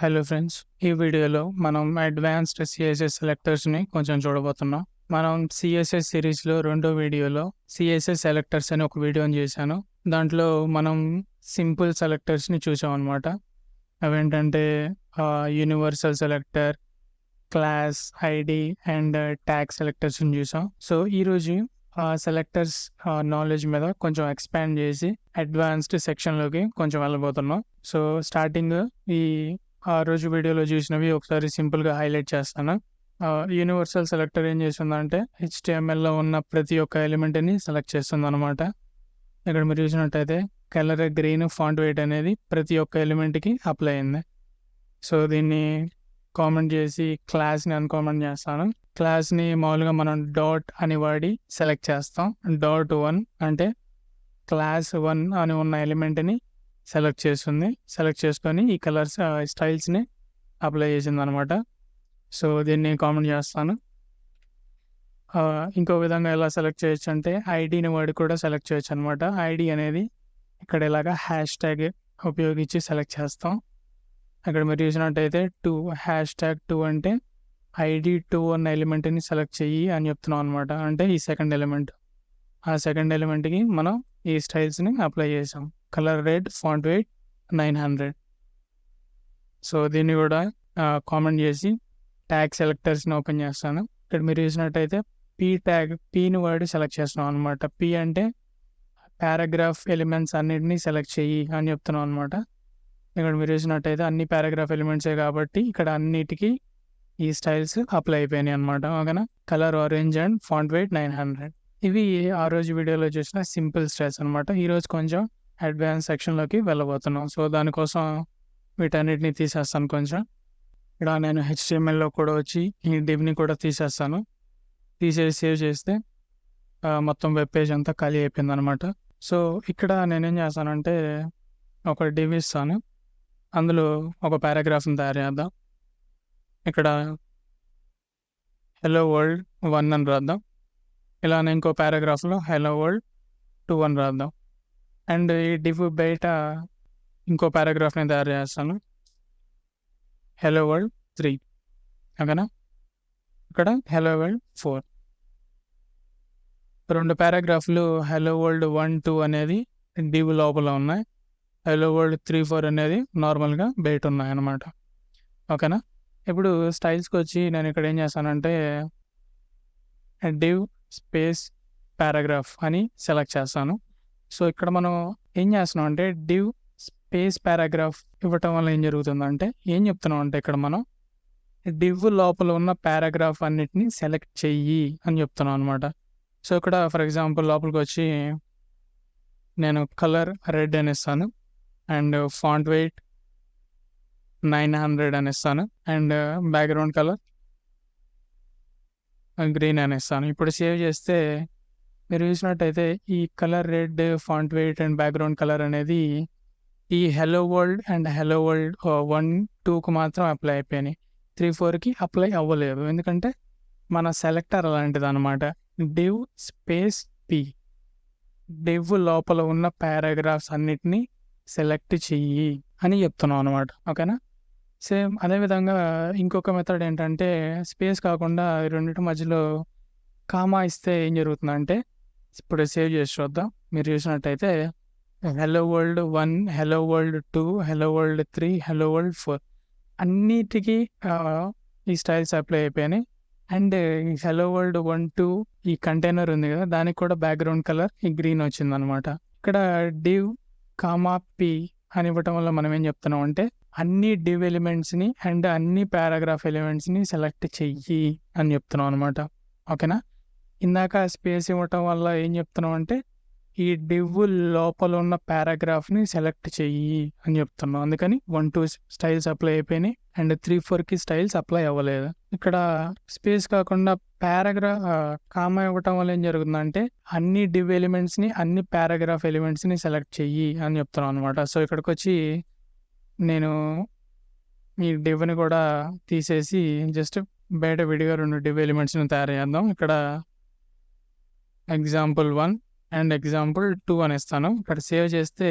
Hello friends, ఈ వీడియోలో మనం అడ్వాన్స్డ్ సిఎస్ఎస్ సెలెక్టర్స్ని కొంచెం చూడబోతున్నాం. మనం సిఎస్ఎస్ సిరీస్లో రెండో వీడియోలో సిఎస్ఎస్ సెలెక్టర్స్ అని ఒక వీడియోని చేశాను. దాంట్లో మనం సింపుల్ సెలెక్టర్స్ని చూసాం అనమాట. అవేంటంటే universal selector, class, ID and tag సెలెక్టర్స్ని చూసాం. సో ఈరోజు సెలెక్టర్స్ నాలెడ్జ్ మీద కొంచెం ఎక్స్పాండ్ చేసి అడ్వాన్స్డ్ సెక్షన్లోకి కొంచెం వెళ్ళబోతున్నాం. సో స్టార్టింగ్ ఆ రోజు వీడియోలో చూసినవి ఒకసారి సింపుల్గా హైలైట్ చేస్తాను. యూనివర్సల్ సెలెక్టర్ ఏం చేస్తుందంటే HTMLలో ఉన్న ప్రతి ఒక్క ఎలిమెంట్ని సెలెక్ట్ చేస్తుంది అనమాట. ఇక్కడ మీరు చూసినట్టయితే కలర్ గ్రీన్ ఫాంట్ వెయిట్ అనేది ప్రతి ఒక్క ఎలిమెంట్కి అప్లై అయింది. సో దీన్ని కామెంట్ చేసి క్లాస్ని అన్కామెంట్ చేస్తాను. క్లాస్ని మామూలుగా మనం డాట్ అని వాడి సెలెక్ట్ చేస్తాం. .1 అంటే క్లాస్ 1 అని ఉన్న ఎలిమెంట్ని సెలెక్ట్ చేస్తుంది. సెలెక్ట్ చేసుకొని ఈ కలర్స్ స్టైల్స్ని అప్లై చేసింది అనమాట. సో దీన్ని కామెంట్ చేస్తాను. ఇంకో విధంగా ఎలా సెలెక్ట్ చేయొచ్చు అంటే ఐడిని వాడి కూడా సెలెక్ట్ చేయొచ్చు అనమాట. ఐడి అనేది ఇక్కడ ఇలాగా హ్యాష్ ట్యాగ్ ఉపయోగించి సెలెక్ట్ చేస్తాం. అక్కడ మీరు చూసినట్టయితే #2 అంటే ఐడి 2 అన్న ఎలిమెంట్ని సెలెక్ట్ చెయ్యి అని చెప్తున్నాం అనమాట. అంటే ఈ సెకండ్ ఎలిమెంట్, ఆ సెకండ్ ఎలిమెంట్కి మనం ఈ స్టైల్స్ని అప్లై చేసాం. Colour red, font weight 900. So దీన్ని కూడా కామెంట్ చేసి ట్యాగ్ సెలెక్టర్స్ని ఓపెన్ చేస్తాను. ఇక్కడ మీరు చూసినట్టయితే పీని వాడి సెలెక్ట్ చేస్తున్నాం అనమాట. పీ అంటే పారాగ్రాఫ్ ఎలిమెంట్స్ అన్నిటినీ సెలెక్ట్ చెయ్యి అని చెప్తున్నాం అనమాట. ఇక్కడ మీరు చూసినట్టయితే అన్ని పారాగ్రాఫ్ ఎలిమెంట్సే కాబట్టి ఇక్కడ అన్నిటికీ ఈ స్టైల్స్ అప్లై అయిపోయినాయి అనమాట. ఓకేనా. Colour orange and font weight 900. ఇవి ఆ రోజు వీడియోలో చూసిన సింపుల్ స్టైల్స్ అనమాట. ఈరోజు కొంచెం అడ్వాన్స్ సెక్షన్లోకి వెళ్ళబోతున్నాం. సో దానికోసం వీటన్నిటిని తీసేస్తాను. కొంచెం ఇక్కడ నేను HTMLలో కూడా వచ్చి ఈ డివ్ని కూడా తీసేస్తాను. తీసేసి సేవ్ చేస్తే మొత్తం వెబ్ పేజ్ అంతా ఖాళీ అయిపోయింది అనమాట. సో ఇక్కడ నేనేం చేస్తానంటే ఒక డివ్ ఇస్తాను. అందులో ఒక పారాగ్రాఫ్ని తయారు చేద్దాం. ఇక్కడ హలో వరల్డ్ 1 అని రాద్దాం. ఇలానే ఇంకో పారాగ్రాఫ్లో హలో వరల్డ్ 2 అని రాద్దాం. అండ్ ఈ డివ్ బయట ఇంకో పారాగ్రాఫ్ని తయారు చేస్తాను. Hello world 3. ఓకేనా. ఇక్కడ హలో వరల్డ్ 4. రెండు పారాగ్రాఫ్లు హలో వరల్డ్ 1, 2 అనేది డివ్ లోపల ఉన్నాయి. హలో వరల్డ్ 3, 4 అనేది నార్మల్గా బయట ఉన్నాయి అన్నమాట. ఓకేనా. ఇప్పుడు స్టైల్స్కి వచ్చి నేను ఇక్కడ ఏం చేస్తానంటే డివ్ స్పేస్ పారాగ్రాఫ్ అని సెలెక్ట్ చేస్తాను. సో ఇక్కడ మనం ఏం చేస్తున్నాం అంటే డివ్ స్పేస్ పారాగ్రాఫ్ ఇవ్వటం వల్ల ఏం జరుగుతుందంటే ఏం చెప్తున్నాం అంటే ఇక్కడ మనం డివ్ లోపల ఉన్న పారాగ్రాఫ్ అన్నిటిని సెలెక్ట్ చెయ్యి అని చెప్తున్నాం అనమాట. సో ఇక్కడ ఫర్ ఎగ్జాంపుల్ లోపలికి వచ్చి నేను కలర్ రెడ్ అని ఇస్తాను అండ్ ఫాంట్ వెయిట్ 900 అని ఇస్తాను అండ్ బ్యాక్గ్రౌండ్ కలర్ గ్రీన్ అని ఇస్తాను. ఇప్పుడు సేవ్ చేస్తే మీరు చూసినట్టయితే ఈ colour red, font wait and background colour అనేది ఈ hello world and hello world 1, 2కు మాత్రం అప్లై అయిపోయినాయి. 3, 4కి అప్లై అవ్వలేదు. ఎందుకంటే మన సెలెక్టర్ అలాంటిది అనమాట. డివ్ స్పేస్ పీ, డివ్ లోపల ఉన్న పారాగ్రాఫ్స్ అన్నిటినీ సెలెక్ట్ చెయ్యి అని చెప్తున్నాం అనమాట. ఓకేనా. సేమ్ అదేవిధంగా ఇంకొక మెథడ్ ఏంటంటే స్పేస్ కాకుండా రెండింటి మధ్యలో కామా ఇస్తే ఏం జరుగుతుందంటే ఇప్పుడు సేవ్ చేసి చూద్దాం. మీరు చూసినట్టయితే hello world 1, hello world 2, hello world 3, hello world 4 అన్నిటికీ ఈ స్టైల్స్ అప్లై అయిపోయినాయి. అండ్ హలో వరల్డ్ 1, 2 ఈ కంటైనర్ ఉంది కదా, దానికి కూడా బ్యాక్గ్రౌండ్ కలర్ ఈ గ్రీన్ వచ్చింది అనమాట. ఇక్కడ డివ్ కామా పీ అని ఇవ్వటం వల్ల మనం ఏం చెప్తున్నాం అంటే అన్ని డివ్ ఎలిమెంట్స్ని అండ్ అన్ని పారాగ్రాఫ్ ఎలిమెంట్స్ని సెలెక్ట్ చెయ్యి అని చెప్తున్నాం అనమాట. ఓకేనా. ఇందాక స్పేస్ ఇవ్వటం వల్ల ఏం చెప్తున్నాం అంటే ఈ డివ్ లోపల ఉన్న పారాగ్రాఫ్ని సెలెక్ట్ చెయ్యి అని చెప్తున్నాం. అందుకని 1, 2 స్టైల్స్ అప్లై అయిపోయినాయి అండ్ 3, 4కి స్టైల్స్ అప్లై అవ్వలేదు. ఇక్కడ స్పేస్ కాకుండా కామా ఇవ్వటం వల్ల ఏం జరుగుతుందంటే అన్ని డివ్ ఎలిమెంట్స్ని అన్ని పారాగ్రాఫ్ ఎలిమెంట్స్ని సెలెక్ట్ చెయ్యి అని చెప్తున్నాం అనమాట. సో ఇక్కడికి వచ్చి నేను ఈ డివ్ని కూడా తీసేసి జస్ట్ బయట విడిగా 2 డివ్ ఎలిమెంట్స్ని తయారు చేద్దాం. ఇక్కడ ఎగ్జాంపుల్ 1 అండ్ ఎగ్జాంపుల్ 2 అని ఇస్తాను. ఇక్కడ సేవ్ చేస్తే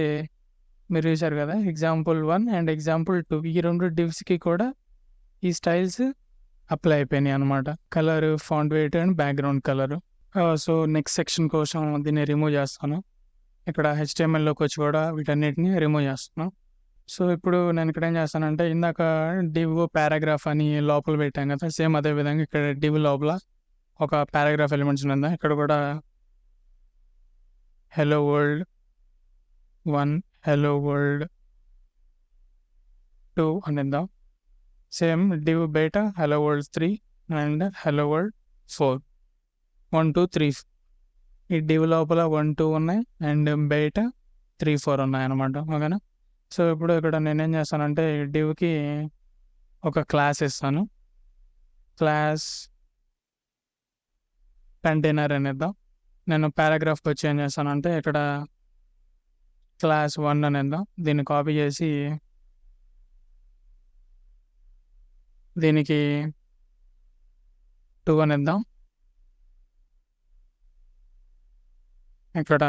మీరు చూశారు కదా, ఎగ్జాంపుల్ 1 అండ్ ఎగ్జాంపుల్ 2 ఈ 2 డివ్స్‌కి కూడా ఈ స్టైల్స్ అప్లై అయిపోయినాయి అనమాట. Colour, font wait and background colour. So next section కోసం దీన్ని రిమూవ్ చేస్తాను. ఇక్కడ HTMLలోకి వచ్చి కూడా వీటన్నిటిని రిమూవ్ చేస్తున్నాను. సో ఇప్పుడు నేను ఇక్కడ ఏం చేస్తానంటే, ఇందాక డివ్ పారాగ్రాఫ్ అని లోపల పెట్టాం కదా, సేమ్ అదే విధంగా ఇక్కడ డివ్ లోపల ఒక పారాగ్రాఫ్ ఎలిమెంట్స్ ఉందా, ఇక్కడ కూడా హలో వరల్డ్ 1, హలో వరల్డ్ 2 అనేద్దాం. సేమ్ డివ్ బయట hello world 3 and hello world 4, 1 2 3. ఈ డివ్ లోపల 1 2 ఉన్నాయి అండ్ బయట 3 4 ఉన్నాయి అనమాట. ఓకేనా. సో ఇప్పుడు ఇక్కడ నేనేం చేస్తానంటే, డివ్కి ఒక క్లాస్ ఇస్తాను. క్లాస్ కంటైనర్ అనేద్దాం. నేను పారాగ్రాఫ్కి వచ్చి ఏం చేస్తానంటే, ఇక్కడ క్లాస్ 1 అనేద్దాం. దీన్ని కాపీ చేసి దీనికి 2 అనేద్దాం. ఇక్కడ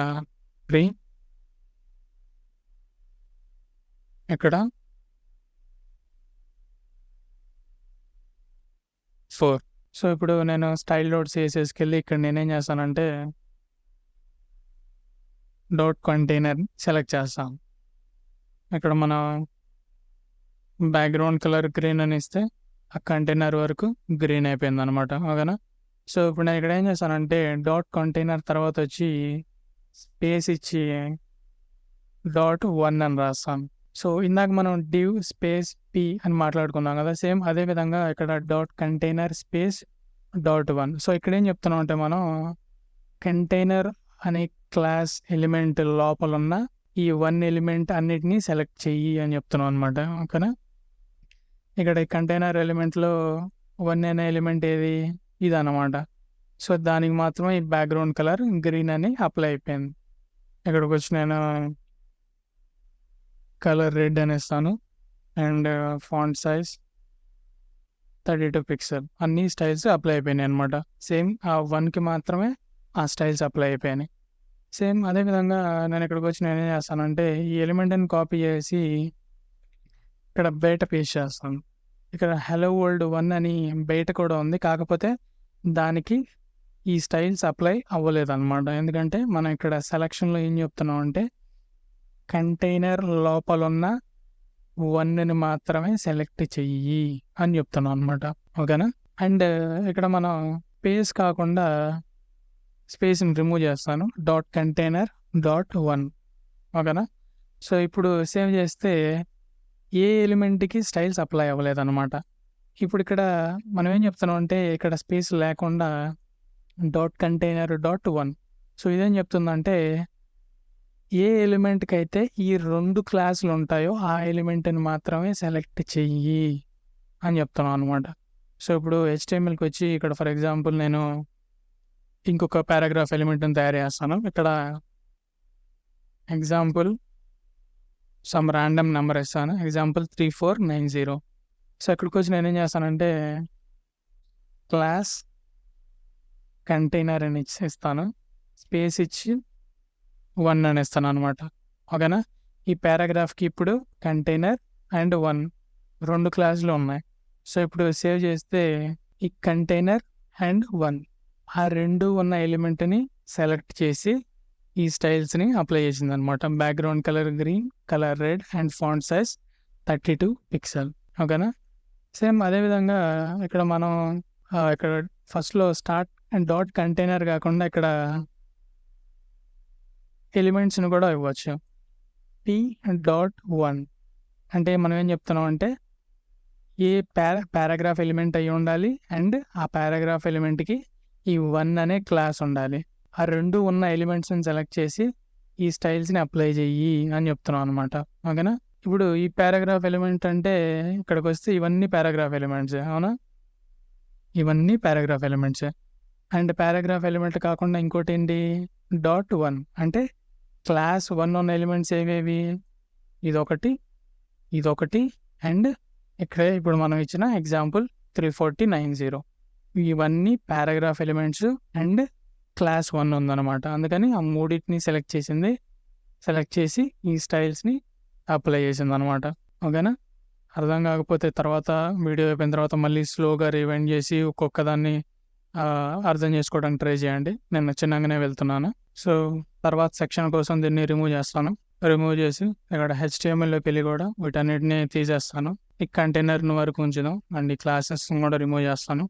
3, ఇక్కడ 4. సో ఇప్పుడు నేను స్టైల్ డాట్ CSSకెళ్ళి ఇక్కడ నేనేం చేస్తానంటే, డాట్ కంటైనర్ సెలెక్ట్ చేస్తాను. ఇక్కడ మన బ్యాక్గ్రౌండ్ కలర్ గ్రీన్ అని ఇస్తే ఆ కంటైనర్ వరకు గ్రీన్ అయిపోయింది అనమాట. ఓకేనా. సో ఇప్పుడు నేను ఇక్కడ ఏం చేస్తానంటే, డాట్ కంటైనర్ తర్వాత వచ్చి స్పేస్ ఇచ్చి డాట్ 1 అని రాస్తాను. సో ఇందాక మనం డివ్ స్పేస్ p అని మాట్లాడుకున్నాం కదా, సేమ్ అదే విధంగా ఇక్కడ dot container space dot 1. So ఇక్కడ ఏం చెప్తున్నాం అంటే, మనం కంటైనర్ అనే క్లాస్ ఎలిమెంట్ లోపల ఉన్న ఈ 1 ఎలిమెంట్ అన్నిటినీ సెలెక్ట్ చెయ్యి అని చెప్తున్నాం అనమాట. ఓకేనా. ఇక్కడ ఈ కంటైనర్ ఎలిమెంట్లో 1 అనే ఎలిమెంట్ ఏది, ఇది అనమాట. సో దానికి మాత్రమే ఈ బ్యాక్గ్రౌండ్ కలర్ గ్రీన్ అని అప్లై అయిపోయింది. ఇక్కడికి వచ్చి నేను కలర్ రెడ్ అనేస్తాను అండ్ ఫాంట్ సైజ్ 32 పిక్సెల్. అన్ని స్టైల్స్ అప్లై అయిపోయినాయి అనమాట. సేమ్ ఆ 1కి మాత్రమే ఆ స్టైల్స్ అప్లై అయిపోయినాయి. సేమ్ అదేవిధంగా నేను ఇక్కడికి వచ్చి నేనేం చేస్తానంటే, ఈ ఎలిమెంట్ని కాపీ చేసి ఇక్కడ బయట పేస్ట్ చేస్తాను. ఇక్కడ హలో వరల్డ్ 1 అని బయట కూడా ఉంది, కాకపోతే దానికి ఈ స్టైల్స్ అప్లై అవ్వలేదు అనమాట. ఎందుకంటే మనం ఇక్కడ సెలక్షన్లో ఏం చెప్తున్నాం అంటే, కంటైనర్ లోపల ఉన్న 1ని మాత్రమే సెలెక్ట్ చెయ్యి అని చెప్తున్నాం అనమాట. ఓకేనా. అండ్ ఇక్కడ మనం స్పేస్ కాకుండా స్పేస్ని రిమూవ్ చేస్తాను. Dot container dot 1. ఓకేనా. సో ఇప్పుడు సేవ్ చేస్తే ఏ ఎలిమెంట్కి స్టైల్స్ అప్లై అవ్వలేదు అనమాట. ఇప్పుడు ఇక్కడ మనం ఏం చెప్తున్నాం అంటే, ఇక్కడ స్పేస్ లేకుండా డాట్ కంటైనర్ డాట్ 1. సో ఇదేం చెప్తుందంటే, ఏ ఎలిమెంట్కి అయితే ఈ 2 క్లాసులు ఉంటాయో ఆ ఎలిమెంట్ని మాత్రమే సెలెక్ట్ చెయ్యి అని చెప్తున్నాం అనమాట. సో ఇప్పుడు HTMLకి వచ్చి ఇక్కడ ఫర్ ఎగ్జాంపుల్ నేను ఇంకొక పారాగ్రాఫ్ ఎలిమెంట్ని తయారు చేస్తాను. ఇక్కడ ఎగ్జాంపుల్ సమ్ ర్యాండమ్ నెంబర్ ఇస్తాను, ఎగ్జాంపుల్ 3490. సో ఇక్కడికి వచ్చి నేనేం చేస్తానంటే, క్లాస్ కంటైనర్ అని ఇస్తాను, స్పేస్ ఇచ్చి 1 అని ఇస్తాను అనమాట. ఓకేనా. ఈ పారాగ్రాఫ్కి ఇప్పుడు కంటైనర్ అండ్ 1 2 క్లాసులు ఉన్నాయి. సో ఇప్పుడు సేవ్ చేస్తే ఈ కంటైనర్ అండ్ 1 ఆ 2 ఉన్న ఎలిమెంట్ని సెలెక్ట్ చేసి ఈ స్టైల్స్ని అప్లై చేసింది అనమాట. Background colour green, colour red and font size 32 pixel. ఓకేనా. సేమ్ అదేవిధంగా ఇక్కడ మనం ఇక్కడ ఫస్ట్లో స్టార్ట్ అండ్ డాట్ కంటైనర్ కాకుండా ఇక్కడ ఎలిమెంట్స్ని కూడా ఇవ్వచ్చు. p.1 అంటే మనం ఏం చెప్తున్నాం అంటే, ఏ పారాగ్రాఫ్ ఎలిమెంట్ అయి ఉండాలి అండ్ ఆ పారాగ్రాఫ్ ఎలిమెంట్కి ఈ 1 అనే క్లాస్ ఉండాలి. ఆ 2 ఉన్న ఎలిమెంట్స్ని సెలెక్ట్ చేసి ఈ స్టైల్స్ని అప్లై చెయ్యి అని చెప్తున్నాం అనమాట. ఓకేనా. ఇప్పుడు ఈ పారాగ్రాఫ్ ఎలిమెంట్ అంటే ఇక్కడికి వస్తే ఇవన్నీ పారాగ్రాఫ్ ఎలిమెంట్సే. అవునా, ఇవన్నీ పారాగ్రాఫ్ ఎలిమెంట్సే. అండ్ పారాగ్రాఫ్ ఎలిమెంట్ కాకుండా ఇంకోటి ఏంటి, డాట్ 1 అంటే క్లాస్ 1 ఉన్న ఎలిమెంట్స్ ఏవేవి, ఇదొకటి అండ్ ఇక్కడే ఇప్పుడు మనం ఇచ్చిన ఎగ్జాంపుల్ 3490. ఇవన్నీ పారాగ్రాఫ్ ఎలిమెంట్స్ అండ్ క్లాస్ 1 ఉందన్నమాట. అందుకని ఆ మూడింటిని సెలెక్ట్ చేసి ఈ స్టైల్స్ని అప్లై చేసిందనమాట. ఓకేనా? అర్థం కాకపోతే తర్వాత వీడియో అయిపోయిన తర్వాత మళ్ళీ స్లోగా రివైండ్ చేసి ఒక్కొక్క దాన్ని అర్థం చేసుకోవడానికి ట్రై చేయండి. నేను చిన్నగానే వెళ్తున్నాను. సో, తర్వాత సెక్షన్ కోసం దీన్ని రిమూవ్ చేస్తాను. రిమూవ్ చేసి ఇక్కడ హెచ్టీఎంఎల్లోకి వెళ్ళి కూడా వీటన్నిటిని తీసేస్తాను. ఈ కంటైనర్‌ని వరకు ఉంచుదాం అండ్ ఈ క్లాసెస్‌ని కూడా రిమూవ్ చేస్తాను.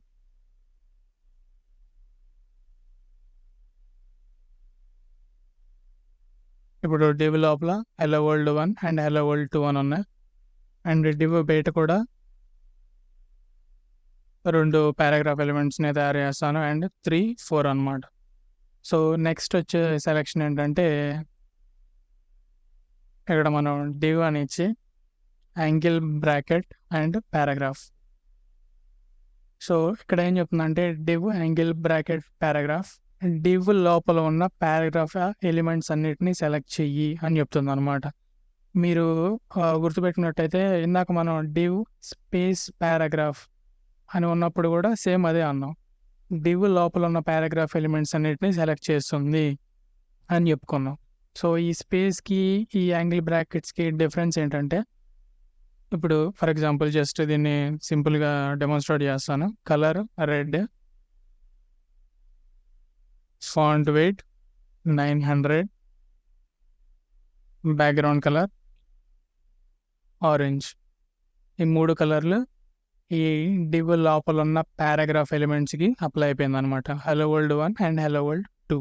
ఇప్పుడు డివ్ లోపల hello world 1 and hello world 2 అని ఉన్నాయి. అండ్ డివ్ బయట కూడా 2 పారాగ్రాఫ్ ఎలిమెంట్స్‌ని తయారు చేస్తాను. అండ్ 3, 4 అనమాట. సో, నెక్స్ట్ వచ్చే సెలక్షన్ ఏంటంటే ఇక్కడ మనం డివ్ అని ఇచ్చి angle bracket and paragraph. So, ఇక్కడ ఏం చెప్తుందంటే div angle bracket paragraph div లోపల ఉన్న పారాగ్రాఫ్ ఎలిమెంట్స్ అన్నిటిని సెలెక్ట్ చెయ్యి అని చెప్తుందనమాట. మీరు గుర్తుపెట్టినట్టయితే ఇందాక మనం డివ్ స్పేస్ పారాగ్రాఫ్ అని ఉన్నప్పుడు కూడా సేమ్ అదే అన్నాం. డివ్ లోపల ఉన్న పారాగ్రాఫ్ ఎలిమెంట్స్ అన్నిటిని సెలెక్ట్ చేస్తుంది అని చెప్పుకున్నాం. సో, ఈ స్పేస్‌కి, ఈ యాంగిల్ బ్రాకెట్స్‌కి డిఫరెన్స్ ఏంటంటే ఇప్పుడు ఫర్ ఎగ్జాంపుల్ జస్ట్ దీన్ని సింపుల్‌గా డెమాన్‌స్ట్రేట్ చేస్తాను. Colour red, font weight 900, background colour orange. ఈ 3 కలర్‌లు ఈ డివ్ లోపల ఉన్న పారాగ్రాఫ్ ఎలిమెంట్స్‌కి అప్లై అయిపోయిందనమాట. Hello world 1 and hello world 2.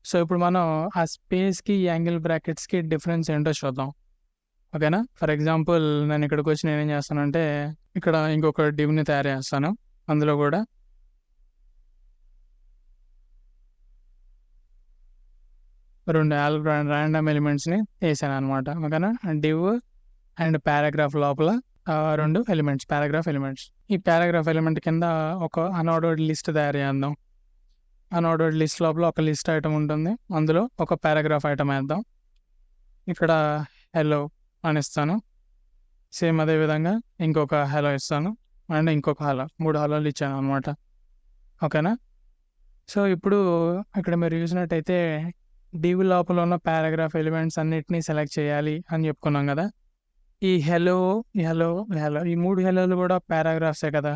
So, ఇప్పుడు మనం ఆ స్పేస్‌కి, యాంగిల్ బ్రాకెట్స్‌కి డిఫరెన్స్ ఏంటో చూద్దాం. ఓకేనా? ఫర్ ఎగ్జాంపుల్ నేను ఇక్కడికి వచ్చి నేనేం చేస్తానంటే ఇక్కడ ఇంకొక డివ్‌ని తయారు చేస్తాను. అందులో కూడా రెండు ర్యాండమ్ ఎలిమెంట్స్‌ని వేసాననమాట. ఓకేనా? డివ్ అండ్ పారాగ్రాఫ్ లోపల 2 ఎలిమెంట్స్, పారాగ్రాఫ్ ఎలిమెంట్స్. ఈ పారాగ్రాఫ్ ఎలిమెంట్ కింద ఒక అన్ఆర్డర్డ్ లిస్ట్ తయారు చేద్దాం. అన్ఆర్డర్డ్ లిస్ట్ లోపల ఒక లిస్ట్ ఐటమ్ ఉంటుంది. అందులో ఒక పారాగ్రాఫ్ ఐటమ్ వేద్దాం. ఇక్కడ హెలో అని ఇస్తాను. సేమ్ అదే విధంగా ఇంకొక హెలో ఇస్తాను అండ్ ఇంకొక హలో. 3 హలోలు ఇచ్చాను అనమాట. ఓకేనా? సో, ఇప్పుడు ఇక్కడ మీరు చూసినట్టయితే డివ్ లోపల ఉన్న పారాగ్రాఫ్ ఎలిమెంట్స్ అన్నిటిని సెలెక్ట్ చేయాలి అని చెప్పుకున్నాం కదా. ఈ హెలో, హెలో, హెలో ఈ 3 హెలోలు కూడా పారాగ్రాఫ్సే కదా.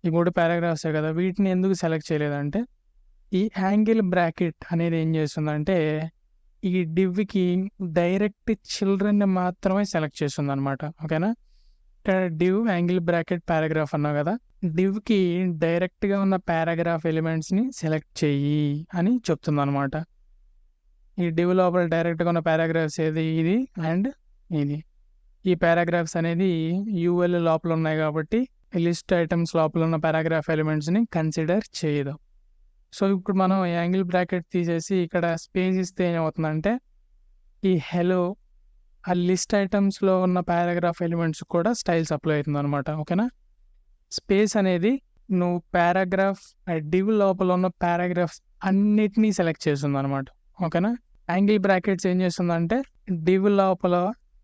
ఈ 3 పారాగ్రాఫ్సే కదా. వీటిని ఎందుకు సెలెక్ట్ చేయలేదంటే ఈ యాంగిల్ బ్రాకెట్ అనేది ఏం చేస్తుందంటే ఈ డివ్‌కి డైరెక్ట్ చిల్డ్రన్‌ని మాత్రమే సెలెక్ట్ చేస్తుందనమాట. ఓకేనా? ఇక్కడ డివ్ యాంగిల్ బ్రాకెట్ పారాగ్రాఫ్ అన్నావు కదా. డివ్‌కి డైరెక్ట్‌గా ఉన్న పారాగ్రాఫ్ ఎలిమెంట్స్‌ని సెలెక్ట్ చెయ్యి అని చెప్తుందనమాట. ఈ డివ్ లోపల డైరెక్ట్‌గా ఉన్న పారాగ్రాఫ్స్ ఏది? ఇది అండ్ ఇది. ఈ పారాగ్రాఫ్స్ అనేది యూఎల్ లోపల ఉన్నాయి కాబట్టి లిస్ట్ ఐటమ్స్ లోపల ఉన్న పారాగ్రాఫ్ ఎలిమెంట్స్‌ని కన్సిడర్ చేయదు. సో, ఇప్పుడు మనం యాంగిల్ బ్రాకెట్ తీసేసి ఇక్కడ స్పేస్ ఇస్తే ఏమవుతుందంటే ఈ హెలో ఆ లిస్ట్ ఐటమ్స్‌లో ఉన్న పారాగ్రాఫ్ ఎలిమెంట్స్ కూడా స్టైల్స్ అప్లై అవుతుందనమాట. ఓకేనా? స్పేస్ అనేది నువ్వు పారాగ్రాఫ్ డివ్ లోపల ఉన్న పారాగ్రాఫ్స్ అన్నిటినీ సెలెక్ట్ చేస్తుందనమాట. ఓకేనా? యాంగిల్ బ్రాకెట్స్ ఏం చేస్తుందంటే డివ్ లోపల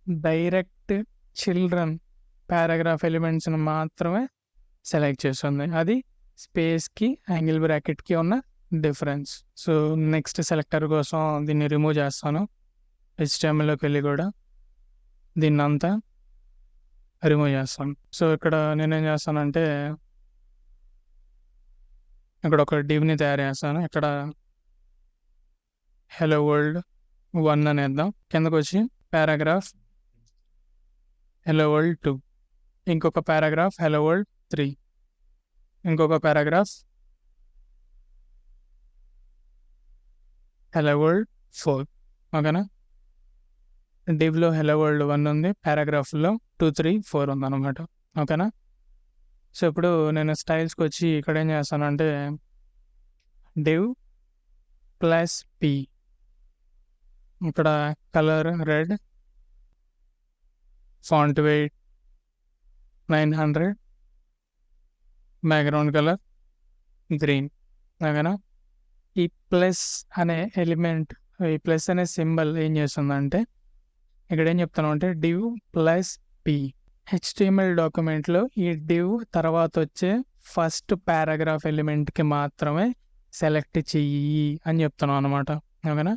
డైరెక్ట్ చిల్డ్రన్ పారాగ్రాఫ్ ఎలిమెంట్స్‌ని మాత్రమే సెలెక్ట్ చేస్తుంది. అది స్పేస్‌కి, యాంగిల్ బ్రాకెట్‌కి ఉన్న డిఫరెన్స్. సో, నెక్స్ట్ సెలెక్టర్ కోసం దీన్ని రిమూవ్ చేస్తాను. హెచ్టీఎంఎల్‌లోకి వెళ్ళి కూడా దీన్నంతా రిమూవ్ చేస్తాను. సో, ఇక్కడ నేనేం చేస్తానంటే ఇక్కడ ఒక డివ్‌ని తయారు చేస్తాను. ఇక్కడ హెలో వరల్డ్ 1 అని వేద్దాం. కిందకొచ్చి పారాగ్రాఫ్ హెలో వరల్డ్ 2, ఇంకొక పారాగ్రాఫ్ హెలో వరల్డ్ 3, ఇంకొక పారాగ్రాఫ్ హెలో వరల్డ్ 4. ఓకేనా? డివ్‌లో హెలో వరల్డ్ 1 ఉంది. పారాగ్రాఫ్‌లో 2, 3, 4 ఉందన్నమాట. ఓకేనా? సో, ఇప్పుడు నేను స్టైల్స్‌కి వచ్చి ఇక్కడ ఏం చేస్తానంటే డివ్ ప్లస్ పి, ఇక్కడ colour red, font weight 900, background colour green. ఓకేనా? ఈ ప్లస్ అనే ఎలిమెంట్, ఈ ప్లస్ అనే సింబల్ ఏం చేస్తుందంటే ఇక్కడ ఏం చెప్తాను అంటే డివ్ ప్లస్ పి. హెచ్టీఎంఎల్ డాక్యుమెంట్లో ఈ డివ్ తర్వాత వచ్చే ఫస్ట్ పారాగ్రాఫ్ ఎలిమెంట్‌కి మాత్రమే సెలెక్ట్ చెయ్యి అని చెప్తున్నాం అనమాట. ఓకేనా?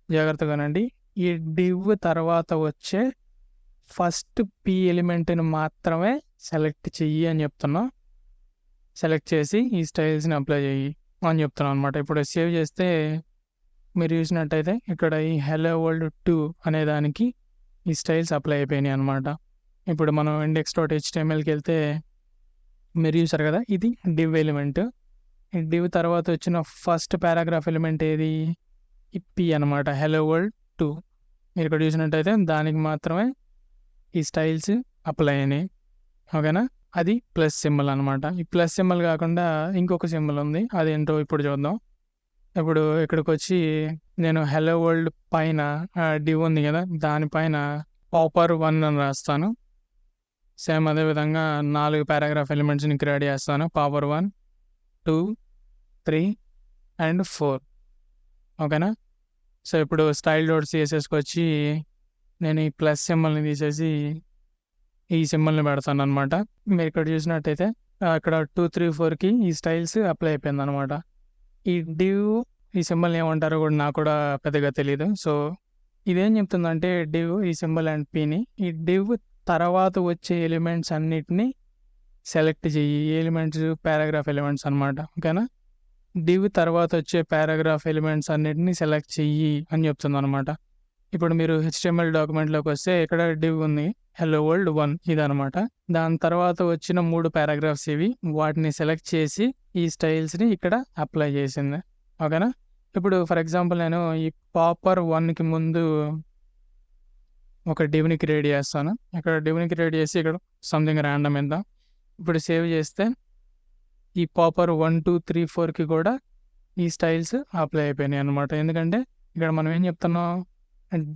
జాగ్రత్తగానండి. ఈ డివ్ తర్వాత వచ్చే ఫస్ట్ పీ ఎలిమెంట్ని మాత్రమే సెలెక్ట్ చెయ్యి అని చెప్తున్నా. సెలెక్ట్ చేసి ఈ స్టైల్స్ని అప్లై చెయ్యి అని చెప్తున్నాను అనమాట. ఇప్పుడు సేవ్ చేస్తే మీరు చూసినట్టయితే ఇక్కడ ఈ హెలో వరల్డ్ 2 అనే దానికి ఈ స్టైల్స్ అప్లై అయిపోయినాయి అనమాట. ఇప్పుడు మనం index.htmlకి వెళ్తే మీరు చూసారు కదా, ఇది డివ్ ఎలిమెంట్. ఈ డివ్ తర్వాత వచ్చిన ఫస్ట్ పారాగ్రాఫ్ ఎలిమెంట్ ఏది, ఈ పీ అనమాట, హెలో వరల్డ్ 2. మీరు ఇక్కడ చూసినట్టయితే దానికి మాత్రమే ఈ స్టైల్స్ అప్లై అయినాయి. ఓకేనా, అది ప్లస్ సింబల్ అనమాట. ఈ ప్లస్ సింబల్ కాకుండా ఇంకొక సింబల్ ఉంది, అదేంటో ఇప్పుడు చూద్దాం. ఇప్పుడు ఇక్కడికి వచ్చి నేను హెలో వరల్డ్ పైన డివ్ ఉంది కదా, దానిపైన popper1 అని రాస్తాను. సేమ్ అదేవిధంగా 4 పారాగ్రాఫ్ ఎలిమెంట్స్ని క్రియేట్ చేస్తాను. popper1, 2, 3 and 4. ఓకేనా. సో ఇప్పుడు style.cssకి వచ్చి నేను ఈ ప్లస్ సింబల్ని తీసేసి ఈ సింబల్ని పెడతాను అనమాట. మీరు ఇక్కడ చూసినట్టయితే ఇక్కడ 2, 3, 4కి ఈ స్టైల్స్ అప్లై అయిపోయింది అనమాట. ఈ డివ్ ఈ సింబల్ని ఏమంటారో కూడా నాకు కూడా పెద్దగా తెలియదు. సో ఇదేం చెప్తుందంటే డివ్ ఈ సింబల్ అండ్ పీని ఈ డివ్ తర్వాత వచ్చే ఎలిమెంట్స్ అన్నిటినీ సెలెక్ట్ చెయ్యి. ఎలిమెంట్స్ పారాగ్రాఫ్ ఎలిమెంట్స్ అనమాట. ఓకేనా, డివ్ తర్వాత వచ్చే పారాగ్రాఫ్ ఎలిమెంట్స్ అన్నిటినీ సెలెక్ట్ చెయ్యి అని చెప్తుంది అనమాట. ఇప్పుడు మీరు HTML డాక్యుమెంట్లోకి వస్తే ఇక్కడ డివ్ ఉంది, హెలో వరల్డ్ 1 ఇదనమాట. దాని తర్వాత వచ్చిన 3 పారాగ్రాఫ్స్ ఇవి, వాటిని సెలెక్ట్ చేసి ఈ స్టైల్స్ని ఇక్కడ అప్లై చేసింది. ఓకేనా. ఇప్పుడు ఫర్ ఎగ్జాంపుల్ నేను ఈ popper1కి ముందు ఒక డివ్ని క్రియేట్ చేస్తాను. ఇక్కడ డివ్ని క్రియేట్ చేసి ఇక్కడ సంథింగ్ ర్యాండమ్ ఎంత. ఇప్పుడు సేవ్ చేస్తే ఈ popper1, 2, 3, 4కి కూడా ఈ స్టైల్స్ అప్లై అయిపోయినాయి అనమాట. ఎందుకంటే ఇక్కడ మనం ఏం చెప్తున్నాం,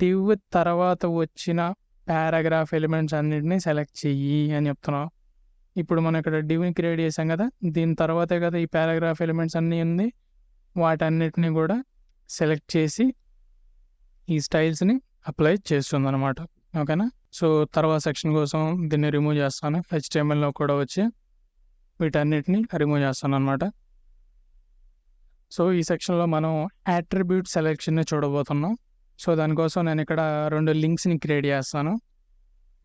డివ్ తర్వాత వచ్చిన పారాగ్రాఫ్ ఎలిమెంట్స్ అన్నిటినీ సెలెక్ట్ చెయ్యి అని చెప్తున్నాం. ఇప్పుడు మనం ఇక్కడ డివ్ని క్రియేట్ చేసాం కదా, దీని తర్వాతే కదా ఈ పారాగ్రాఫ్ ఎలిమెంట్స్ అన్నీ ఉంది, వాటన్నిటిని కూడా సెలెక్ట్ చేసి ఈ స్టైల్స్ని అప్లై చేస్తుంది అనమాట. ఓకేనా. సో తర్వాత సెక్షన్ కోసం దీన్ని రిమూవ్ చేస్తాను. HTMLలో కూడా వచ్చి వీటన్నిటిని రిమూవ్ చేస్తాను అనమాట. సో ఈ సెక్షన్లో మనం అట్రిబ్యూట్ సెలెక్షన్ని చూడబోతున్నాం. సో దానికోసం నేను ఇక్కడ 2 లింక్స్ని క్రియేట్ చేస్తాను.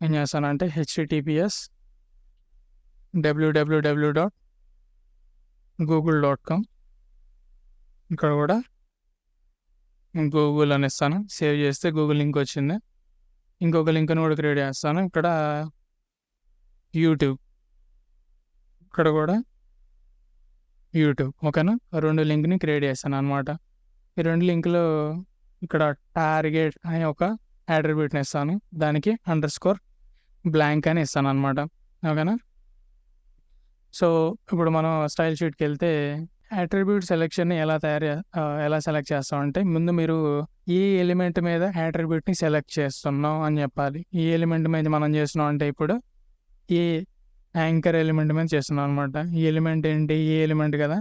ఏం చేస్తానంటే https www.google.com, ఇక్కడ కూడా గూగుల్ అని ఇస్తాను. సేవ్ చేస్తే గూగుల్ లింక్ వచ్చింది. ఇంకొక లింక్ని కూడా క్రియేట్ చేస్తాను. ఇక్కడ యూట్యూబ్, ఇక్కడ కూడా యూట్యూబ్. ఓకేనా, 2 లింక్ని క్రియేట్ చేస్తాను అనమాట. ఈ 2 లింకులు ఇక్కడ టార్గెట్ అనే ఒక అట్రిబ్యూట్ని ఇస్తాను, దానికి _blank అని ఇస్తాను అనమాట. ఓకేనా. సో ఇప్పుడు మనం స్టైల్ షీట్కి వెళ్తే అట్రిబ్యూట్ సెలెక్షన్ని ఎలా సెలెక్ట్ చేస్తామంటే, ముందు మీరు ఏ ఎలిమెంట్ మీద అట్రిబ్యూట్ని సెలెక్ట్ చేస్తున్నాం అని చెప్పాలి. ఈ ఎలిమెంట్ మీద మనం చేస్తున్నాం అంటే ఇప్పుడు ఏ యాంకర్ ఎలిమెంట్ మీద చేస్తున్నాం అనమాట. ఈ ఎలిమెంట్ ఏంటి, ఏ ఎలిమెంట్ కదా,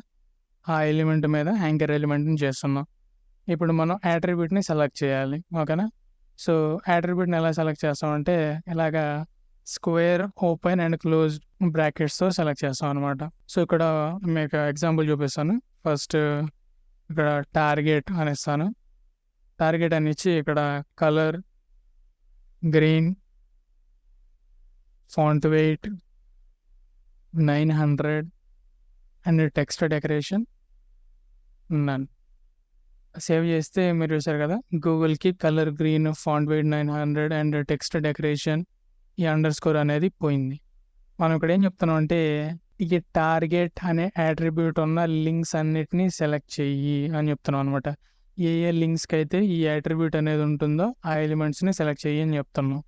ఆ ఎలిమెంట్ మీద యాంకర్ ఎలిమెంట్ని చేస్తున్నాం. ఇప్పుడు మనం అట్రిబ్యూట్ని సెలెక్ట్ చేయాలి. ఓకేనా. సో అట్రిబ్యూట్ని ఎలా సెలెక్ట్ చేస్తామంటే ఇలాగా స్క్వేర్ ఓపెన్ అండ్ క్లోజ్ బ్రాకెట్స్తో సెలెక్ట్ చేస్తాం అనమాట. సో ఇక్కడ మీకు ఎగ్జాంపుల్ చూపిస్తాను. ఫస్ట్ ఇక్కడ టార్గెట్ అని ఇస్తాను. టార్గెట్ అని ఇచ్చి ఇక్కడ colour green, font weight 900 and text decoration none. Save చేస్తే మీరు చూసారు కదా, గూగుల్కి colour green, font weight 900 and text decoration ఈ _ అనేది పోయింది. మనం ఇక్కడ ఏం చెప్తున్నాం అంటే ఈ టార్గెట్ అనే అట్రిబ్యూట్ ఉన్న లింక్స్ అన్నిటినీ సెలెక్ట్ చెయ్యి అని చెప్తున్నాం అనమాట. ఏ లింక్స్కి అయితే ఈ అట్రిబ్యూట్ అనేది ఉంటుందో ఆ ఎలిమెంట్స్ని సెలెక్ట్ చెయ్యి అని చెప్తున్నాం.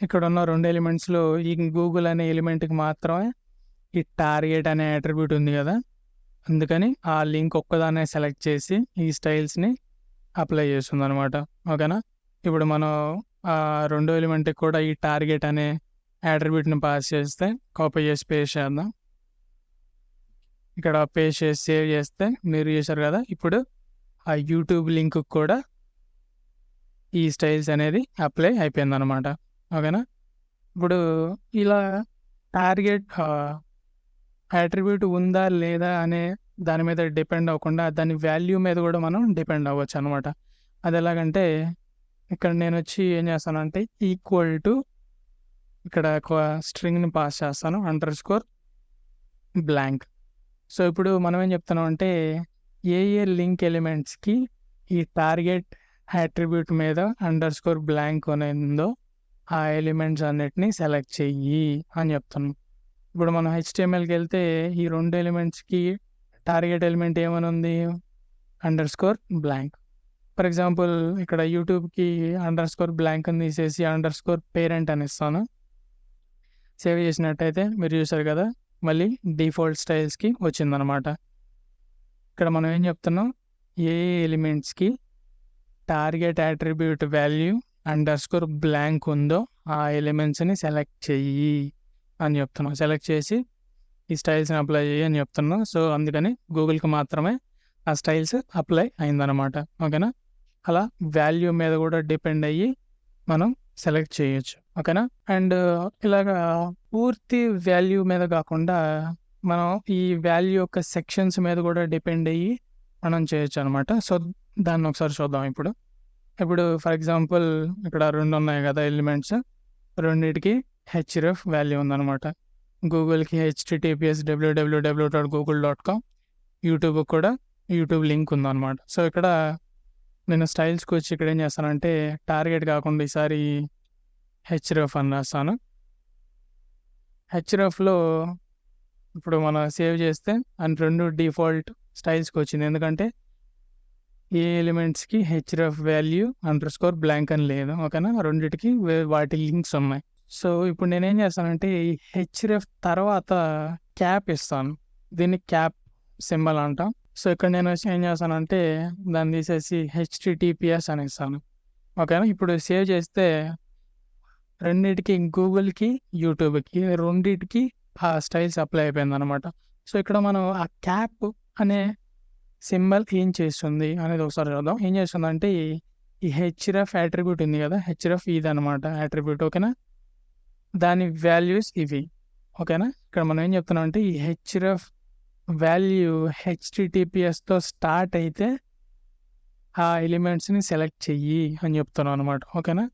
ఇక్కడ ఉన్న 2 ఎలిమెంట్స్లో ఈ గూగుల్ అనే ఎలిమెంట్కి మాత్రమే ఈ టార్గెట్ అనే అట్రిబ్యూట్ ఉంది కదా, అందుకని ఆ లింక్ ఒక్కదాన్నే సెలెక్ట్ చేసి ఈ స్టైల్స్ని అప్లై చేస్తుంది అనమాట. ఓకేనా. ఇప్పుడు మనం 2 ఎలిమెంట్కి కూడా ఈ టార్గెట్ అనే అట్రిబ్యూట్ని పాస్ చేస్తే కాపీ చేసి పేస్ట్ చేద్దాం. ఇక్కడ పేస్ట్ చేసి సేవ్ చేస్తే మీరు చేశారు కదా, ఇప్పుడు ఆ యూట్యూబ్ లింక్ కూడా ఈ స్టైల్స్ అనేది అప్లై అయిపోయింది అనమాట. ఓకేనా. ఇప్పుడు ఇలా టార్గెట్ అట్రిబ్యూట్ ఉందా లేదా అనే దాని మీద డిపెండ్ అవ్వకుండా దాని వాల్యూ మీద కూడా మనం డిపెండ్ అవ్వచ్చు అనమాట. అది ఎలాగంటే ఇక్కడ నేనొచ్చి ఏం చేస్తానంటే ఈక్వల్ టు ఇక్కడ ఒక స్ట్రింగ్‌ని పాస్ చేస్తాను అండర్‌స్కోర్ బ్లాంక్. సో, ఇప్పుడు మనం ఏం చెప్తున్నామంటే ఏ లింక్ ఎలిమెంట్స్‌కి ఈ టార్గెట్ అట్రిబ్యూట్ మీద అండర్‌స్కోర్ బ్లాంక్ అనేది ఉందో ఆ ఎలిమెంట్స్ అన్నిటిని సెలెక్ట్ చెయ్యి అని చెప్తున్నాం. ఇప్పుడు మనం HTML‌కెళ్తే ఈ 2 ఎలిమెంట్స్‌కి టార్గెట్ ఎలిమెంట్ ఏమని ఉంది? Underscore blank. ఫర్ ఎగ్జాంపుల్ ఇక్కడ యూట్యూబ్‌కి అండర్‌స్కోర్ బ్లాంక్‌ని తీసేసి అండర్‌స్కోర్ పేరెంట్ అని ఇస్తాను. సేవ్ చేసినట్టయితే మీరు చూసారు కదా! మళ్ళీ డిఫాల్ట్ స్టైల్స్‌కి వచ్చిందనమాట. ఇక్కడ మనం ఏం చెప్తున్నాం? ఏ ఎలిమెంట్స్‌కి target attribute value underscore blank ఉందో ఆ ఎలిమెంట్స్‌ని సెలెక్ట్ చెయ్యి అని చెప్తున్నాం. సెలెక్ట్ చేసి ఈ స్టైల్స్‌ని అప్లై చెయ్యి అని చెప్తున్నాం. సో, అందుకని గూగుల్‌కి మాత్రమే ఆ స్టైల్స్ అప్లై అయిందనమాట. ఓకేనా? అలా వాల్యూ మీద కూడా డిపెండ్ అయ్యి మనం సెలెక్ట్ చేయొచ్చు. ఓకేనా? అండ్ ఇలాగా పూర్తి వాల్యూ మీద కాకుండా మనం ఈ వాల్యూ యొక్క సెక్షన్స్ మీద కూడా డిపెండ్ అయ్యి మనం చేయొచ్చు అనమాట. సో, దాన్ని ఒకసారి చూద్దాం ఇప్పుడు. ఇప్పుడు ఫర్ ఎగ్జాంపుల్ ఇక్కడ 2 ఉన్నాయి కదా ఎలిమెంట్స్. రెండిటికి href వాల్యూ ఉందనమాట. గూగుల్‌కి https www.google.com, యూట్యూబ్‌కి కూడా యూట్యూబ్ లింక్ ఉందనమాట. సో, ఇక్కడ నేను స్టైల్స్‌కి వచ్చి ఇక్కడ ఏం చేస్తానంటే టార్గెట్ కాకుండా ఈసారి href అని రాస్తాను. hrefలో ఇప్పుడు మనం సేవ్ చేస్తే అండ్ 2 డిఫాల్ట్ స్టైల్స్‌కి వచ్చింది. ఎందుకంటే ఏ ఎలిమెంట్స్‌కి href వాల్యూ అండర్‌స్కోర్ బ్లాంక్ అని లేదు. ఓకేనా? రెండిటికి వాటి లింక్స్ ఉన్నాయి. సో, ఇప్పుడు నేనేం చేస్తానంటే ఈ href తర్వాత క్యాప్ ఇస్తాను. దీన్ని క్యాప్ సింబల్ అంటాం. సో, ఇక్కడ నేను ఏం చేస్తానంటే దాన్ని తీసేసి https అని ఇస్తాను. ఓకేనా? ఇప్పుడు సేవ్ చేస్తే రెండిటికి గూగుల్‌కి, యూట్యూబ్‌కి రెండిటికి ఆ స్టైల్స్ అప్లై అయిపోయిందనమాట. సో, ఇక్కడ మనం ఆ క్యాప్ అనే సింబల్ ఏం చేస్తుంది అనేది ఒకసారి చూద్దాం. ఏం చేస్తుందంటే ఈ href అట్రిబ్యూట్ ఉంది కదా! href ఇదనమాట అట్రిబ్యూట్. ఓకేనా? దాని వాల్యూస్ ఇవి. ఓకేనా? ఇక్కడ మనం ఏం చెప్తున్నామంటే ఈ href వాల్యూ httpsతో స్టార్ట్ అయితే ఆ ఎలిమెంట్స్‌ని సెలెక్ట్ చెయ్యి అని చెప్తున్నాం అనమాట. ఓకేనా?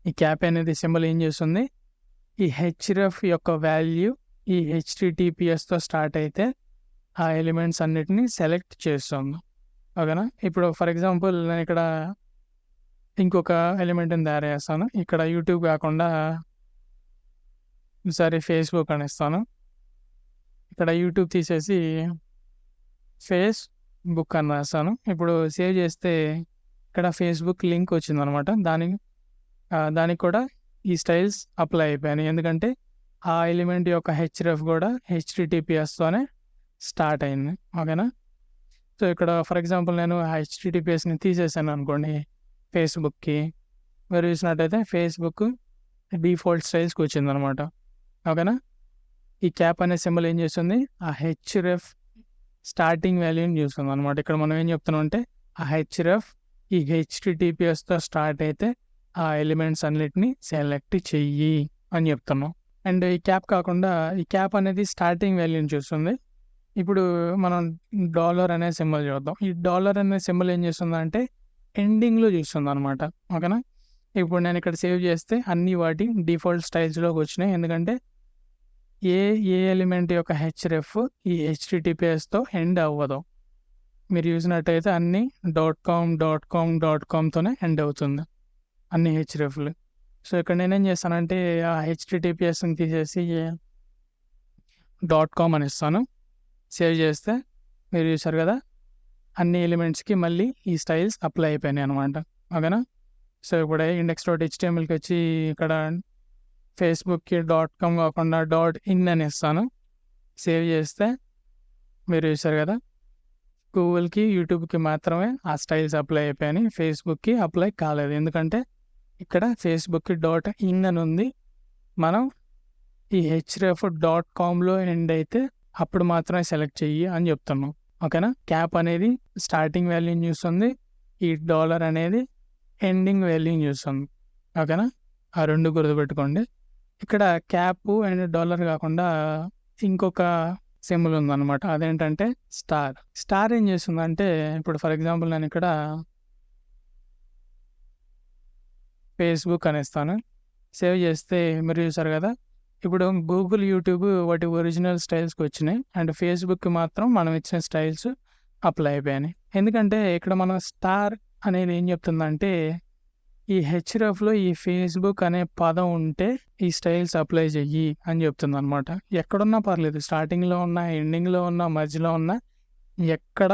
ఈ క్యాప్ అనేది సింబల్ ఏం చేస్తుంది? ఈ href యొక్క వాల్యూ ఈ httpsతో స్టార్ట్ అయితే ఆ ఎలిమెంట్స్ అన్నిటిని సెలెక్ట్ చేస్తుంది. ఓకేనా? ఇప్పుడు ఫర్ ఎగ్జాంపుల్ నేను ఇక్కడ ఇంకొక ఎలిమెంట్‌ని తయారు చేస్తాను. ఇక్కడ యూట్యూబ్ కాకుండా ఈసారి ఫేస్‌బుక్ అని ఇస్తాను. ఇక్కడ యూట్యూబ్ తీసేసి ఫేస్‌బుక్ అని రాస్తాను. ఇప్పుడు సేవ్ చేస్తే ఇక్కడ ఫేస్‌బుక్ లింక్ వచ్చిందనమాట. దానికి కూడా ఈ స్టైల్స్ అప్లై అయిపోయాయి. ఎందుకంటే ఆ ఎలిమెంట్ యొక్క href కూడా httpsతోనే స్టార్ట్ అయింది. ఓకేనా? సో, ఇక్కడ ఫర్ ఎగ్జాంపుల్ నేను httpsని తీసేసాను అనుకోండి ఫేస్‌బుక్‌కి. మీరు చూసినట్టయితే ఫేస్‌బుక్ డిఫాల్ట్ స్టైల్స్‌కి వచ్చిందనమాట. ఓకేనా? ఈ క్యాప్ అనే సింబల్ ఏం చేస్తుంది? ఆ href స్టార్టింగ్ వాల్యూని చూస్తుందనమాట. ఇక్కడ మనం ఏం చెప్తున్నామంటే ఆ href ఈ httpsతో స్టార్ట్ అయితే ఆ ఎలిమెంట్స్ అన్నిటిని సెలెక్ట్ చెయ్యి అని చెప్తున్నాం. అండ్ ఈ క్యాప్ కాకుండా ఈ క్యాప్ అనేది స్టార్టింగ్ వాల్యూని చూస్తుంది. ఇప్పుడు మనం డాలర్ అనే సింబల్ చూద్దాం. ఈ డాలర్ అనే సింబల్ ఏం చేస్తుందంటే ఎండింగ్‌లో చూస్తుందనమాట. ఓకేనా? ఇప్పుడు నేను ఇక్కడ సేవ్ చేస్తే అన్ని వాటి డిఫాల్ట్ స్టైల్స్‌లోకి వచ్చినాయి. ఎందుకంటే ఏ ఎలిమెంట్ యొక్క href ఈ httpsతో ఎండ్ అవ్వదు. మీరు చూసినట్టయితే అన్నీ .com.com.comతోనే ఎండ్ అవుతుంది. అన్ని hrefలు. సో, ఇక్కడ నేనేం చేస్తానంటే ఆ httpsని తీసేసి .com అని ఇస్తాను. సేవ్ చేస్తే మీరు చూసారు కదా! అన్ని ఎలిమెంట్స్‌కి మళ్ళీ ఈ స్టైల్స్ అప్లై అయిపోయినాయి అనమాట. ఓకేనా? సో, ఇప్పుడు index.htmlకి వచ్చి ఇక్కడ ఫేస్‌బుక్‌కి .com కాకుండా .in అని ఇస్తాను. సేవ్ చేస్తే మీరు చూసారు కదా! గూగుల్‌కి, యూట్యూబ్‌కి మాత్రమే ఆ స్టైల్స్ అప్లై అయిపోయాయి. ఫేస్‌బుక్‌కి అప్లై కాలేదు. ఎందుకంటే ఇక్కడ ఫేస్‌బుక్‌కి .in అని ఉంది. మనం ఈ href.comలో ఎండ్ అయితే అప్పుడు మాత్రమే సెలెక్ట్ చెయ్యి అని చెప్తున్నాం. ఓకేనా? క్యాప్ అనేది స్టార్టింగ్ వాల్యూని చూస్తుంది. ఈ డాలర్ అనేది ఎండింగ్ వాల్యూని చూస్తుంది. ఓకేనా? ఆ 2 గుర్తుపెట్టుకోండి. ఇక్కడ క్యాప్ అండ్ డాలర్ కాకుండా ఇంకొక సింబల్ ఉందన్నమాట. అదేంటంటే స్టార్. స్టార్ ఏం చేస్తుందంటే ఇప్పుడు ఫర్ ఎగ్జాంపుల్ నేను ఇక్కడ ఫేస్‌బుక్ అనేస్తాను. సేవ్ చేస్తే మీరు చూసారు కదా! ఇప్పుడు గూగుల్, యూట్యూబ్ వాటి ఒరిజినల్ స్టైల్స్‌కొచ్చినాయి. అండ్ ఫేస్‌బుక్‌కి మాత్రం మనం ఇచ్చిన స్టైల్స్ అప్లై అయిపోయినాయి. ఎందుకంటే ఇక్కడ మనం స్టార్ అనేది ఏం చెప్తుందంటే, ఈ హెచ్‌రఫ్‌లో ఈ ఫేస్‌బుక్ అనే పదం ఉంటే ఈ స్టైల్స్ అప్లై చెయ్యి అని చెప్తుందనమాట. ఎక్కడున్నా పర్లేదు. స్టార్టింగ్‌లో ఉన్నా, ఎండింగ్‌లో ఉన్నా, మధ్యలో ఉన్నా ఎక్కడ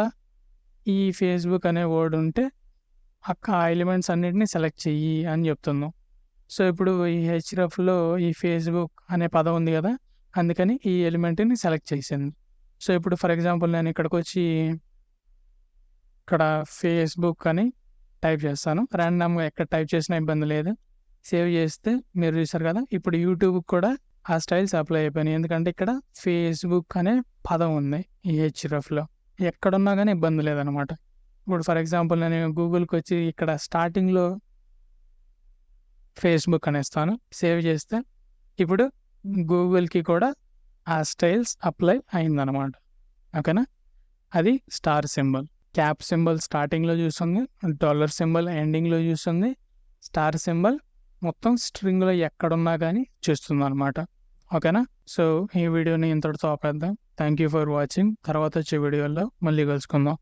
ఈ ఫేస్‌బుక్ అనే వర్డ్ ఉంటే ఆ ఎలిమెంట్స్ అన్నిటిని సెలెక్ట్ చెయ్యి అని చెప్తున్నాం. సో, ఇప్పుడు ఈ హెచ్‌రఫ్‌లో ఈ ఫేస్‌బుక్ అనే పదం ఉంది గదా! అందుకని ఈ ఎలిమెంట్‌ని సెలెక్ట్ చేసింది. సో, ఇప్పుడు ఫర్ ఎగ్జాంపుల్ నేను ఇక్కడికొచ్చి ఇక్కడ ఫేస్‌బుక్ అని టైప్ చేస్తాను. రాండమ్‌గా ఎక్కడ టైప్ చేసినా ఇబ్బంది లేదు. సేవ్ చేస్తే మీరు చూసారు కదా! ఇప్పుడు యూట్యూబ్‌కి కూడా ఆ స్టైల్స్ అప్లై అయిపోయినాయి. ఎందుకంటే ఇక్కడ ఫేస్‌బుక్ అనే పదం ఉంది ఈ హెచ్‌రఫ్‌లో. ఎక్కడున్నా గానీ ఇబ్బంది లేదనమాట. ఇప్పుడు ఫర్ ఎగ్జాంపుల్ నేను గూగుల్‌కొచ్చి ఇక్కడ స్టార్టింగ్‌లో ఫేస్‌బుక్ అనేస్తాను. సేవ్ చేస్తే ఇప్పుడు గూగుల్‌కి కూడా ఆ స్టైల్స్ అప్లై అయిందనమాట. ఓకేనా? అది స్టార్ సింబల్. క్యాప్ సింబల్ స్టార్టింగ్‌లో చూస్తుంది. డాలర్ సింబల్ ఎండింగ్‌లో చూస్తుంది. స్టార్ సింబల్ మొత్తం స్ట్రింగ్‌లో ఎక్కడున్నా గానీ చూస్తుందనమాట. ఓకేనా? సో, ఈ వీడియోని ఇంతటితో ఆపేద్దాం. Thank you for watching. తర్వాత వచ్చే వీడియోలో మళ్ళీ కలుసుకుందాం.